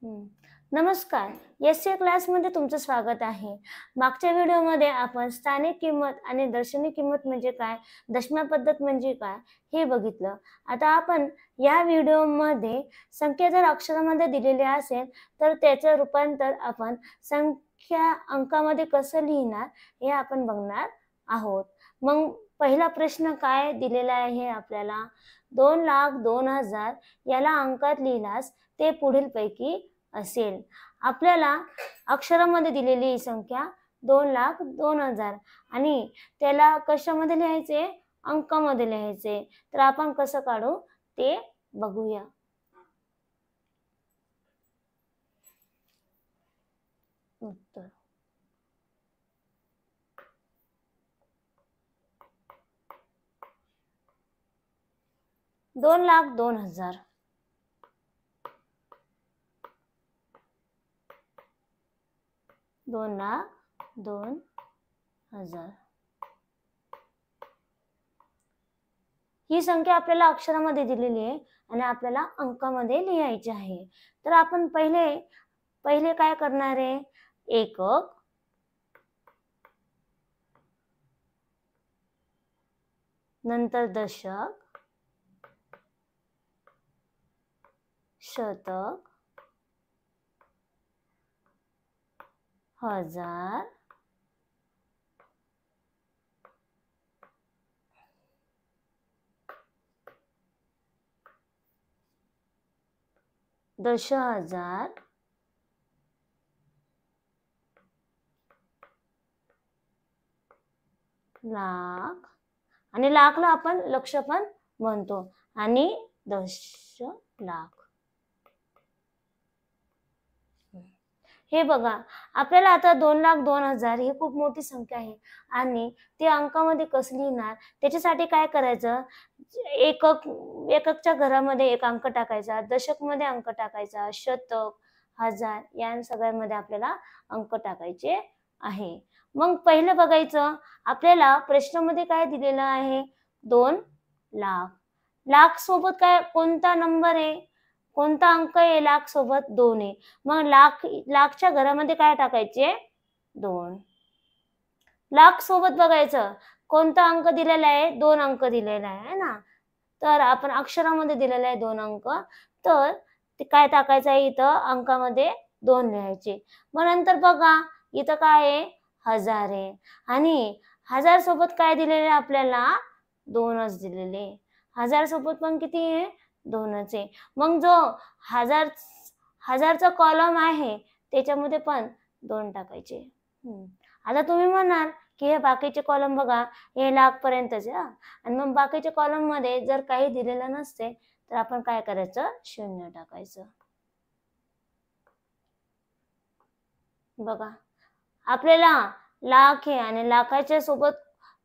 हम्म. नमस्कार. एससी क्लासमध्ये तुमचं स्वागत आहे. मागच्या व्हिडिओमध्ये आपण स्थानिक किंमत आणि दर्शनी किंमत म्हणजे काय, दशम्या पद्धत म्हणजे काय हे बघितलं. आता आपण या व्हिडिओमध्ये संख्या जर अक्षरामध्ये दिलेली असेल तर त्याचं रूपांतर आपण संख्या अंकामध्ये कसं लिहिणार हे आपण बघणार आहोत. मग पहिला प्रश्न काय दिलेला आहे आपल्याला, 2,02,000 याला अंकात लिहिल्यास ते पुढील पैकी असेल. आपल्याला अक्षरामध्ये दिलेली संख्या 2,02,000 आणि त्याला कशामध्ये लिहायचे, अंकामध्ये लिहायचे. तर आपण कसं काढू ते बघूया. उत्तर 2,02,000. 2,02,000 ही संख्या आपल्याला अक्षरामध्ये दिलेली आहे आणि आपल्याला अंकामध्ये लिहायची आहे. तर आपण पहिले काय करणार आहे, एकक, नंतर दशक, शतक, हजार, दशहजार, लाख, आणि लाखला आपण लक्ष पण म्हणतो, आणि 10 लाख. हे बघा, आपल्याला आता 2,02,000 ही खूप मोठी संख्या आहे आणि ते अंकामध्ये कसं लिहिणार, त्याच्यासाठी काय करायचं, एककच्या घरामध्ये एक अंक टाकायचा, दशक मध्ये अंक टाकायचा, शतक, हजार या सगळ्यांमध्ये आपल्याला अंक टाकायचे आहे. मग पहिलं बघायचं, आपल्याला प्रश्नामध्ये काय दिलेलं आहे, 2 लाख. लाख सोबत काय कोणता नंबर आहे, कोणता अंक आहे, लाख सोबत 2 आहे. मग लाखच्या घरामध्ये काय टाकायचे, 2. लाख सोबत बघायचं कोणता अंक दिलेला आहे, 2 अंक दिलेला आहे ना. तर आपण अक्षरामध्ये दिलेला आहे 2 अंक, तर ते काय टाकायचं आहे, इथं अंकामध्ये 2 लिहायचे. मग नंतर बघा इथं काय आहे, हजार आहे आणि हजार सोबत काय दिलेले आपल्याला, 2च दिलेले. हजार सोबत पण किती आहे, 2च आहे. मग जो हजारचा कॉलम आहे त्याच्यामध्ये पण 2 टाकायचे. आता तुम्ही म्हणाल की हे बाकीचे कॉलम बघा, हे लाख पर्यंतच आहे आणि मग बाकीच्या कॉलम मध्ये जर काही दिलेलं नसते तर आपण काय करायचं, 0 टाकायचं. बघा, आपल्याला लाख आहे आणि लाखाच्या सोबत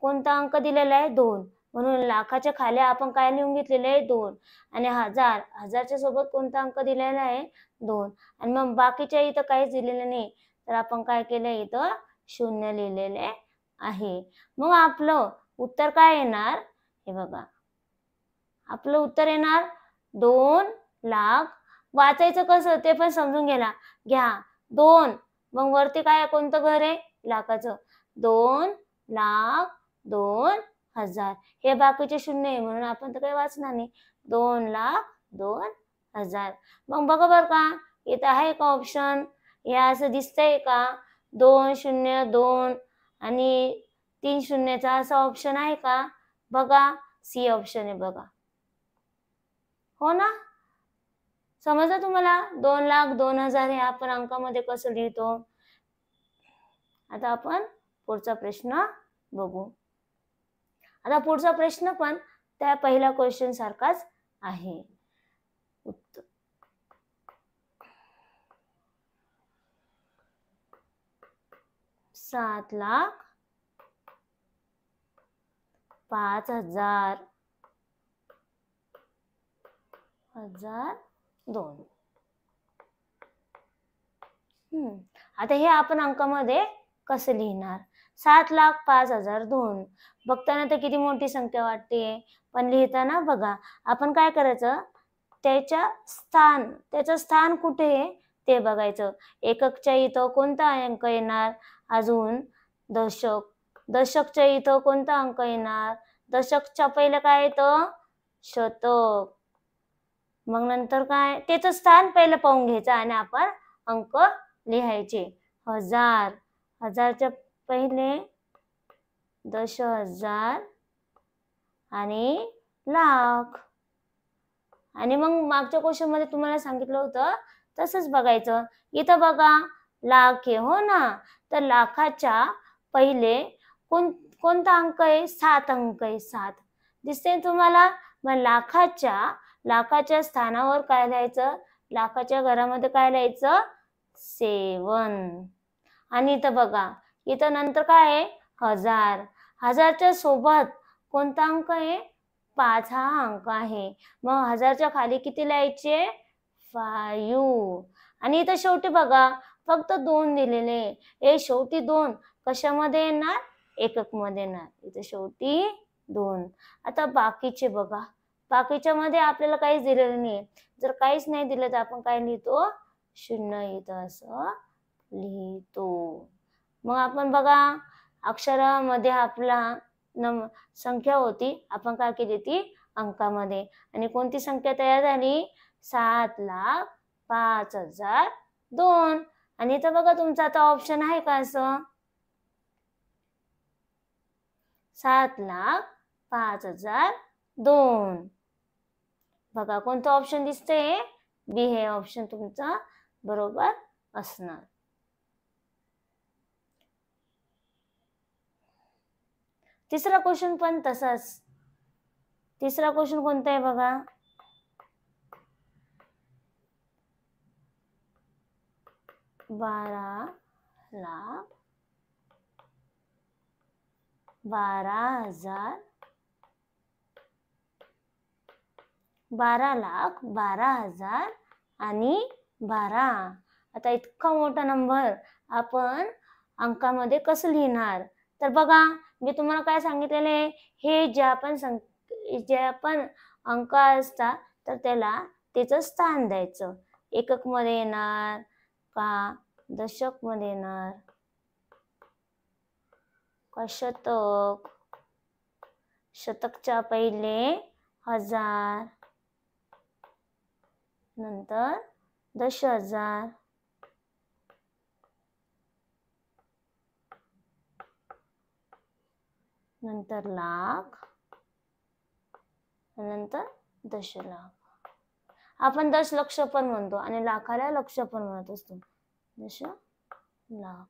कोणता अंक दिलेला आहे, 2, म्हणून लाखाच्या खाली आपण काय लिहून घेतलेले आहे, 2. आणि हजारच्या सोबत कोणता अंक दिलेला आहे, 2. आणि मग बाकीच्या इथं काहीच दिलेलं नाही तर आपण काय केलं, इथं 0 लिहिलेले आहे. मग आपलं उत्तर काय येणार, हे बघा, आपलं उत्तर येणार 2 लाख. वाचायचं कसं ते पण समजून घ्या. 2 मग वरती काय, कोणतं घर आहे, लाखाचं, 2 लाख 2,000. हे बाकीचे 0 आहे म्हणून आपण तर काही वाचणार नाही, 2 लाख 2,000. मग बघा बरं का, इथं आहे का ऑप्शन, हे असं दिसतंय का, 202 आणि 3 शून्याचा असा ऑप्शन आहे का, बघा सी ऑप्शन आहे बघा. हो ना, समजलं तुम्हाला, 2,02,000 हे आपण अंकामध्ये कसं लिहितो. आता आपण पुढचा प्रश्न बघू. आता पुढचा प्रश्न पण त्या पहिल्या क्वेश्चन सारखाच आहे. उत्तर 7,05,000,2. आता हे आपण अंकामध्ये कसं लिहिणार, 7,05,002. बघताना तर किती मोठी संख्या वाटते, पण लिहिताना बघा आपण काय करायचं, त्याचं स्थान कुठे आहे ते बघायचं. एककच्या इथं कोणता अंक येणार, अजून दशक, दशकच्या इथं कोणता अंक येणार, दशकच्या पहिलं काय येतं, शतक. मग नंतर काय, त्याचं स्थान पहिलं पाहून घ्यायचं आणि आपण अंक लिहायचे. हजार, हजारच्या पहिले 10,000 आणि लाख. आणि मग मागच्या क्वेश्चन मध्ये तुम्हाला सांगितलं होतं तसंच बघायचं. इथं बघा लाख आहे हो ना, तर लाखाच्या पहिले कोणता अंक आहे, 7 अंक आहे, 7 दिसते तुम्हाला. मग लाखाच्या स्थानावर काय लिहायचं, लाखाच्या घरामध्ये काय लिहायचं, 7. आणि इथं बघा, इथं नंतर काय आहे, हजार. हजारच्या सोबत कोणता अंक आहे, 5 हा अंक आहे. मग हजारच्या खाली किती लिहायचे, 5. आणि इथं शेवटी बघा फक्त 2 दिलेले. हे शेवटी 2 कशामध्ये येणार, एकक मध्ये येणार. इथं शेवटी 2. आता बाकीचे बघा, बाकीच्या मध्ये आपल्याला काहीच दिलेलं नाही. जर काहीच नाही दिलं तर आपण काय लिहितो, 0 इथं असं लिहितो. मग आपण बघा अक्षरामध्ये आपला संख्या होती, आपण काय केली ती अंकामध्ये. आणि कोणती संख्या तयार झाली, 7,05,002. आणि इथं बघा तुमचा आता ऑप्शन आहे का असं, 7,05,002. बघा कोणतं ऑप्शन दिसते, बी हे ऑप्शन तुमचं बरोबर असणार. तिसरा क्वेश्चन पण तसाच. तिसरा क्वेश्चन कोणता आहे बघा, 12,12,000 12,12,000 आणि 12. आता इतका मोठा नंबर आपण अंकामध्ये कसं लिहिणार, तर बघा मी तुम्हाला काय सांगितलेले, हे जे आपण अंक असतात तर त्याला त्याचं स्थान द्यायचं. एकक मध्ये येणार का, दशक मध्ये येणार का, शतक. शतकच्या पहिले 1000, नंतर 10,000, नंतर लाख, नंतर दशलाख. आपण 10 लक्ष पण म्हणतो आणि लाखाला लक्ष पण म्हणत असतो, दशलाख.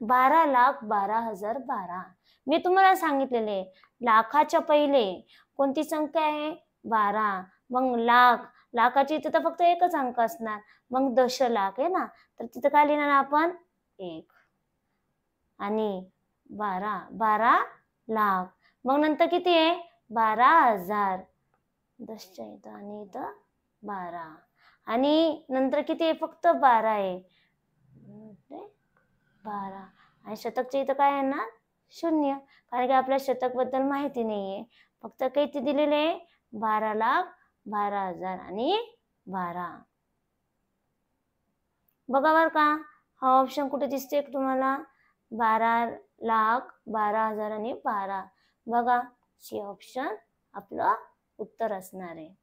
बारा लाख 12,012. मी तुम्हाला सांगितलेले लाखाच्या पहिले कोणती संख्या आहे, 12. मग लाखाची इथे तर फक्त एकच अंक असणार. मग दशलाख आहे ना, तर तिथं काय लिहिणार आपण, 1. आणि 12 लाख. मग नंतर किती आहे, 12,000. 10च्या इथं आणि इथं 12. आणि नंतर किती आहे, फक्त 12 आहे, 12. आणि शतकच्या इथं काय येणार, 0. कारण की आपल्या शतक बद्दल माहिती नाहीये, फक्त किती दिलेले, 12,12,000 आणि 12. बघा बर का, हा ऑप्शन कुठे दिसते तुम्हाला, 12,12,000 आणि 12. बघा सी ऑप्शन आपलं उत्तर असणार आहे.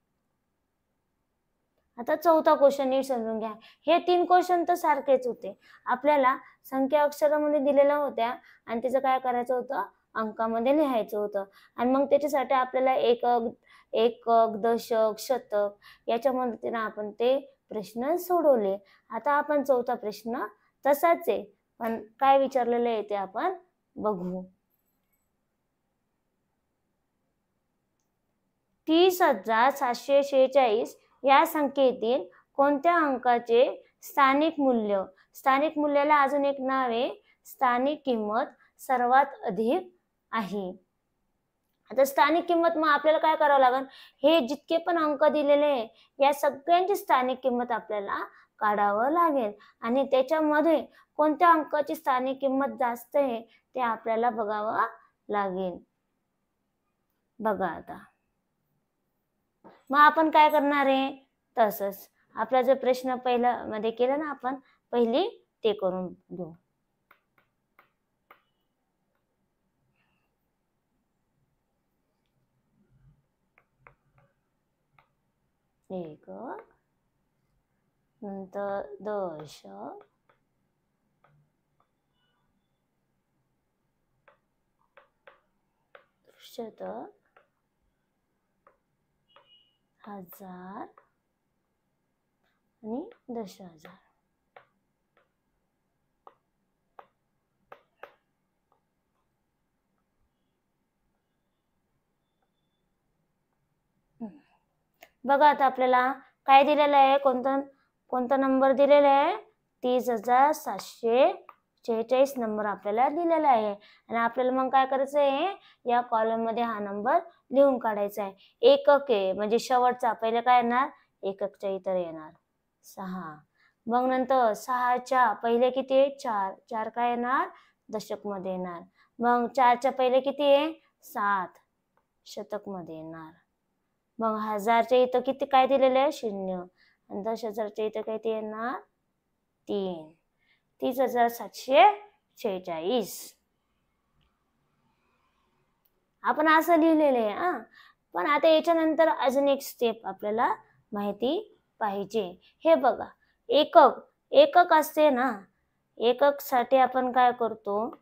आता चौथा क्वेश्चन नीट समजून घ्या. हे 3 क्वेश्चन तर सारखेच होते. आपल्याला संख्या अक्षरामध्ये दिलेल्या होत्या आणि त्याचं काय करायचं होतं, अंकामध्ये लिहायचं होतं. आणि मग त्याच्यासाठी आपल्याला एकक, दशक, शतक याच्या मदतीने आपण ते प्रश्न सोडवले. आता आपण चौथा प्रश्न तसाच आहे, पण काय विचारलेलं आहे ते आपण बघू. 30,746 या संख्येतील कोणत्या अंकाचे स्थानिक मूल्याला अजून एक नाव आहे, स्थानिक किंमत सर्वात अधिक आहे. आता स्थानिक किंमत मग आपल्याला काय करावं लागेल, हे जितके पण अंक दिलेले आहे या सगळ्यांची स्थानिक किंमत आपल्याला काढावं लागेल आणि त्याच्यामध्ये कोणत्या अंकाची स्थानिक किंमत जास्त आहे ते आपल्याला बघावं लागेल. बघा आता मग आपण काय करणार आहे, तसंच आपला जो प्रश्न पहिला मध्ये केला ना आपण पहिली ते करून घेऊ. एकक नंतर दशक शतक हजार आणि 10,000. बघा आता आपल्याला काय दिलेलं आहे, कोणता नंबर दिलेला आहे, 30,746 नंबर आपल्याला दिलेला आहे आणि आपल्याला मग काय करायचं आहे, या कॉलम मध्ये हा नंबर लिहून काढायचा आहे. एकक आहे म्हणजे शेवटचा, पहिले काय येणार, एककच्या इतर येणार 6, मग नंतर 6च्या पहिले किती आहे, 4, 4 काय येणार, दशक मध्ये येणार, मग 4च्या पहिले किती आहे, 7, शतक मध्ये येणार, मग 1000च्या इथं किती काय दिलेलं आहे, 0 आणि 10,000च्या इथं काय ते येणार, 3, 30,746. आपण असं लिहिलेलं आहे. पण आता याच्यानंतर अजून एक स्टेप आपल्याला माहिती पाहिजे. हे बघा, एकक असते ना, एकक साठी आपण काय करतो,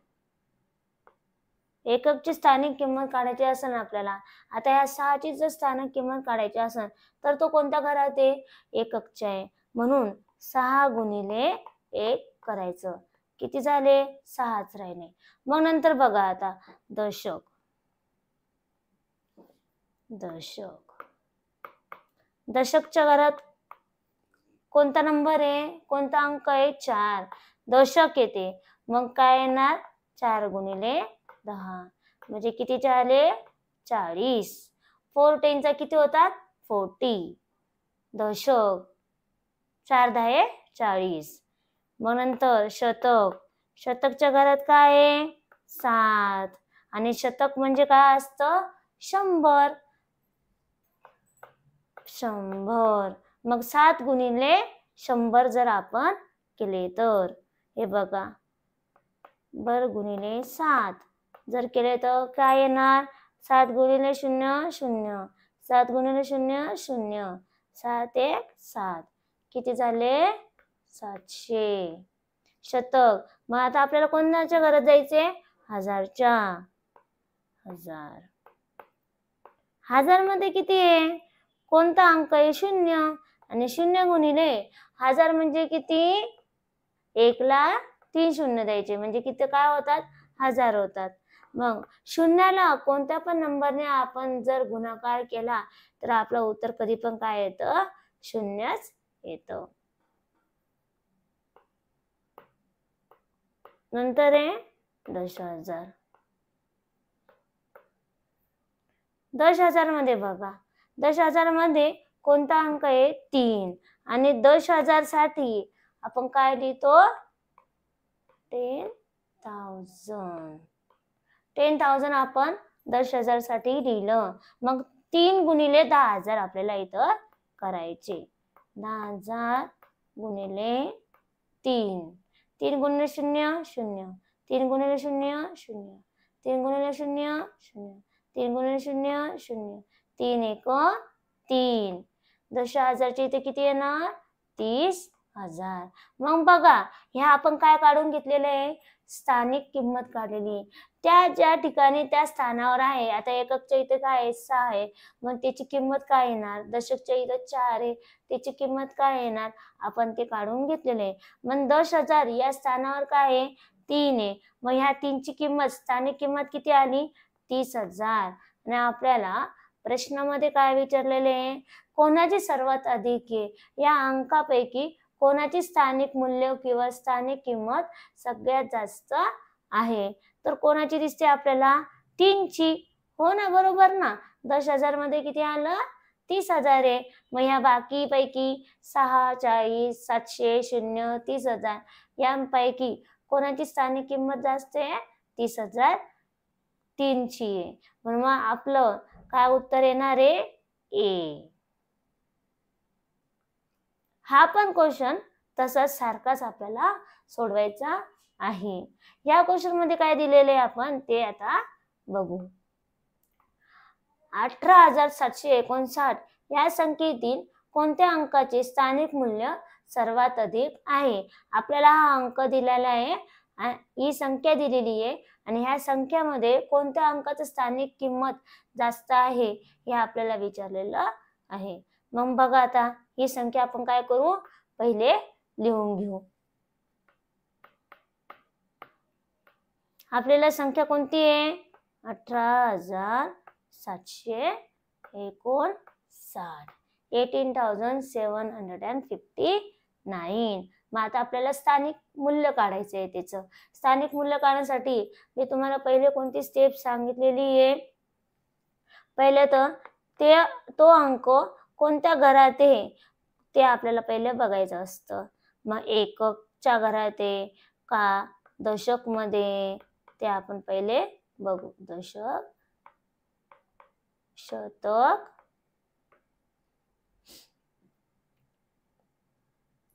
एककची स्थानिक किंमत काढायची असेल आपल्याला, आता या 6ची जर स्थानिक किंमत काढायची असेल तर तो कोणत्या घरात आहे, एककच्या आहे, म्हणून 6 गुणिले 1 करायचं, किती झाले, 6च राहिले. मग नंतर बघा आता दशकच्या घरात कोणता नंबर आहे, कोणता अंक आहे, 4, दशक येते, मग काय येणार, 4 गुणिले 10 म्हणजे किती झाले, 40. 4 10 किती होतात, 40 दशक, 4 10 40. मग नंतर शतकच्या घरात काय आहे, 7 आणि शतक म्हणजे काय असतं, 100. मग 7 गुणिले 100 जर आपण केले तर, हे बघा, गुणिले 7 जर केले तर काय येणार, 7 गुणिले 0 0, 7 गुणिले 0 0, 7 1 7, किती झाले, 700. शतक, मग आता आपल्याला कोणाच्या घरात जायचे, 1000च्या. 1000 मध्ये किती आहे, कोणता अंक आहे, 0 आणि 0 गुणिले 1000 म्हणजे किती, 1 ला 3 शून्य द्यायचे म्हणजे किती काय होतात, 1000 होतात. मग शून्याला कोणत्या पण नंबरने आपण जर गुणाकार केला तर आपलं उत्तर कधी पण काय येतं, 0च येतं. नंतर आहे 10,000. 10,000 मध्ये बघा, 10,000 मध्ये कोणता अंक आहे, 3 आणि 10,000 साठी आपण काय लिहितो, 10,000 आपण 10,000 साठी लिहिलं. मग 3 गुणिले 10,000 आपल्याला इथं करायचे, 10,000 गुणिले 3, 3 गुणिले 0 0, 3 गुणिले 0 0, 3 गुणिले 0 0, 3 गुणिले 0 0, 3 1 3. 10,000च्या इथे किती येणार, 30,000. मग बघा, ह्या आपण काय काढून घेतलेलं आहे, स्थानिक किंमत काढलेली, त्या ज्या ठिकाणी त्या स्थानावर आहे. आता एककच्या इथे काय आहे, 6 आहे, मग त्याची किंमत काय येणार, दशकच्या इथे 4 आहे, त्याची किंमत काय येणार, आपण ते काढून घेतलेले आहे. मग 10,000 या स्थानावर काय आहे, 3 आहे, मग ह्या 3ची किंमत, स्थानिक किंमत किती आली, 30,000. आणि आपल्याला प्रश्नामध्ये काय विचारलेले आहे, कोणाची सर्वात अधिक आहे, या अंकापैकी कोणाची स्थानिक मूल्य किंवा स्थानिक किंमत सगळ्यात जास्त आहे, तर कोणाची दिसते आपल्याला, 3ची. हो ना, बरोबर ना. 10,000 मध्ये किती आलं? 30,000 आहे. मग ह्या बाकी पैकी 6, 40, 700, 0, 30,000 यांपैकी कोणाची स्थानिक किंमत जास्त आहे? 30,300 आहे. म्हणून मग आपलं काय उत्तर येणार आहे? ए. हा पण क्वेश्चन तसाच सारखाच आपल्याला सोडवायचा आहे. या क्वेश्चन मध्ये काय दिलेले आपण ते आता बघू. 18,759 या संख्येतील कोणत्या अंकाचे स्थानिक मूल्य सर्वात अधिक आहे? आपल्याला हा अंक दिलेला आहे, ही संख्या दिलेली आहे आणि ह्या संख्यामध्ये कोणत्या अंकाची स्थानिक किंमत जास्त आहे हे आपल्याला विचारलेलं आहे. मग बघा आता ही संख्या आपण काय करू? पहिले लिहून घेऊ. आपल्याला संख्या कोणती आहे? 18,759. 18,759. मग आता आपल्याला स्थानिक मूल्य काढायचं आहे त्याचं. स्थानिक मूल्य काढण्यासाठी मी तुम्हाला पहिले कोणती स्टेप सांगितलेली आहे? पहिले तर तो अंक कोणत्या घरात आहे ते आपल्याला पहिले बघायचं असतं. मग एककच्या घरात आहे का दशक मध्ये ते आपण पहिले बघू. दशक, शतक,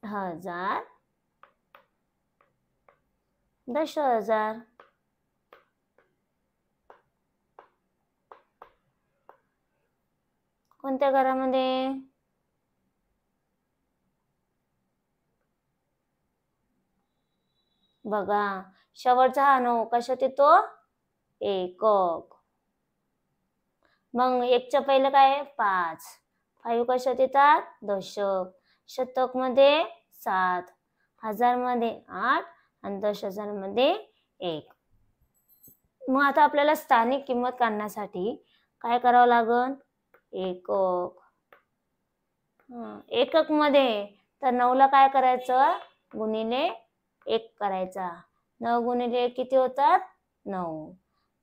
हजार, 10,000. कोणत्या घरामध्ये? बघा शेवटचा हा 9 कशात येतो? एकक. मग एकच्या पहिलं काय? 5. 5 कशात येतात? दशक. शतक मध्ये 7, हजार मध्ये 8 आणि 10,000 मध्ये 1. मग आता आपल्याला स्थानिक किंमत काढण्यासाठी काय करावं लागेल? एकक. एकक मध्ये तर 9 ला काय करायचं? गुणिले 1 करायचा. 9 गुणिले 1 किती होतात? 9.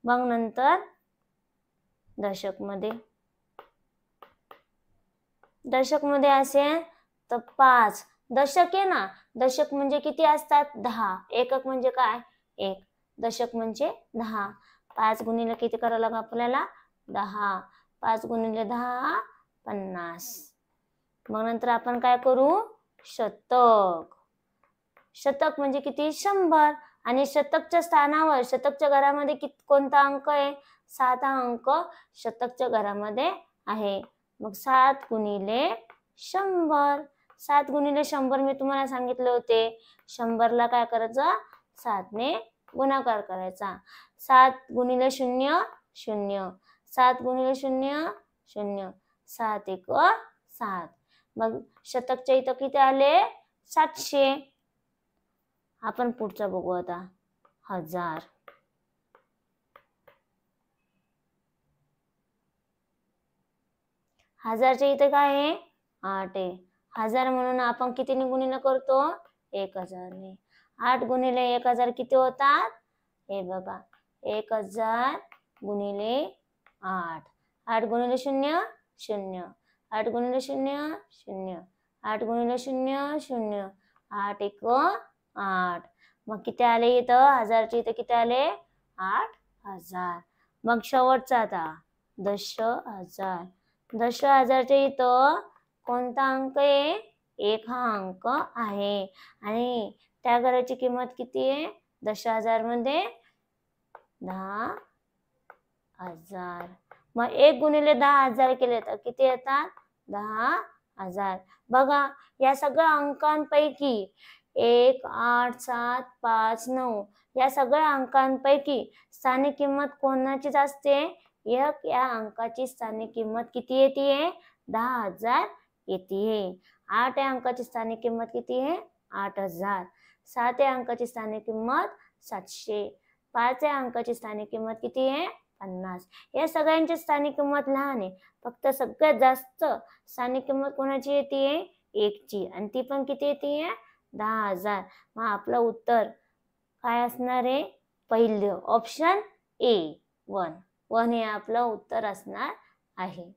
मग नंतर दशक मध्ये असेल तर 5. दशक आहे ना, दशक म्हणजे किती असतात? 10. एकक म्हणजे काय? 1. दशक म्हणजे 10. 5 गुणिले किती करावं लागेल आपल्याला? 10. 5 गुणिले 10 50. मग नंतर आपण काय करू? शतक. शतक म्हणजे किती? 100. आणि शतकच्या स्थानावर शतकच्या घरामध्ये कोणता अंक आहे? 7 हा अंक शतकच्या घरामध्ये आहे. मग 7 गुणिले 100. 7 गुणिले 100 मी तुम्हाला सांगितले होते. 100 ला काय करायचं? 7 ने गुणाकार करायचा. 7 गुणिले 0 0. 7 गुणिले 0 0. 7 1 7. मग शतकच्या इथं किती आले? 700. आपण पुढचा बघू आता. हजार. हजारच्या इथे काय आहे? 8 आहे. हजार म्हणून आपण कितीने गुणिले करतो? 1000 ने. 8 गुणिले 1000 किती होतात? हे बघा 1000 गुणिले 8. 8 गुणिले 0 0. 8 गुणिले 0 0. 8 गुणिले 0 0. 8 1 8. मग किती आले इथं? हजारच्या इथं किती आले? 8,000. मग शेवटचा आता 10,000. 10,000च्या इथं कोणता अंक आहे? 1 हा अंक आहे. आणि त्या घराची किंमत किती आहे? 10,000 मध्ये 10,000. मग 1 गुणिले 10,000 केले तर किती येतात? 10,000. बघा या सगळ्या अंकांपैकी 1 8 7 5 9 या सगळ्या अंकांपैकी स्थानिक किंमत कोणाची जास्त आहे? या अंकाची स्थानिक किंमत किती येते? 10,000 येते. 8 या अंकाची स्थानिक किंमत किती आहे? 8,000. 7 या अंकाची स्थानिक किंमत 700. 5 या अंकाची स्थानिक किंमत किती आहे? 50. या सगळ्यांची स्थानिक किंमत लहान आहे. फक्त सगळ्यात जास्त स्थानिक किंमत कोणाची येते? 1 ची. आणि ती पण किती येते? 10,000. मग आपलं उत्तर काय असणार आहे? पहिलं ऑप्शन A 1 1 हे आपलं उत्तर असणार आहे.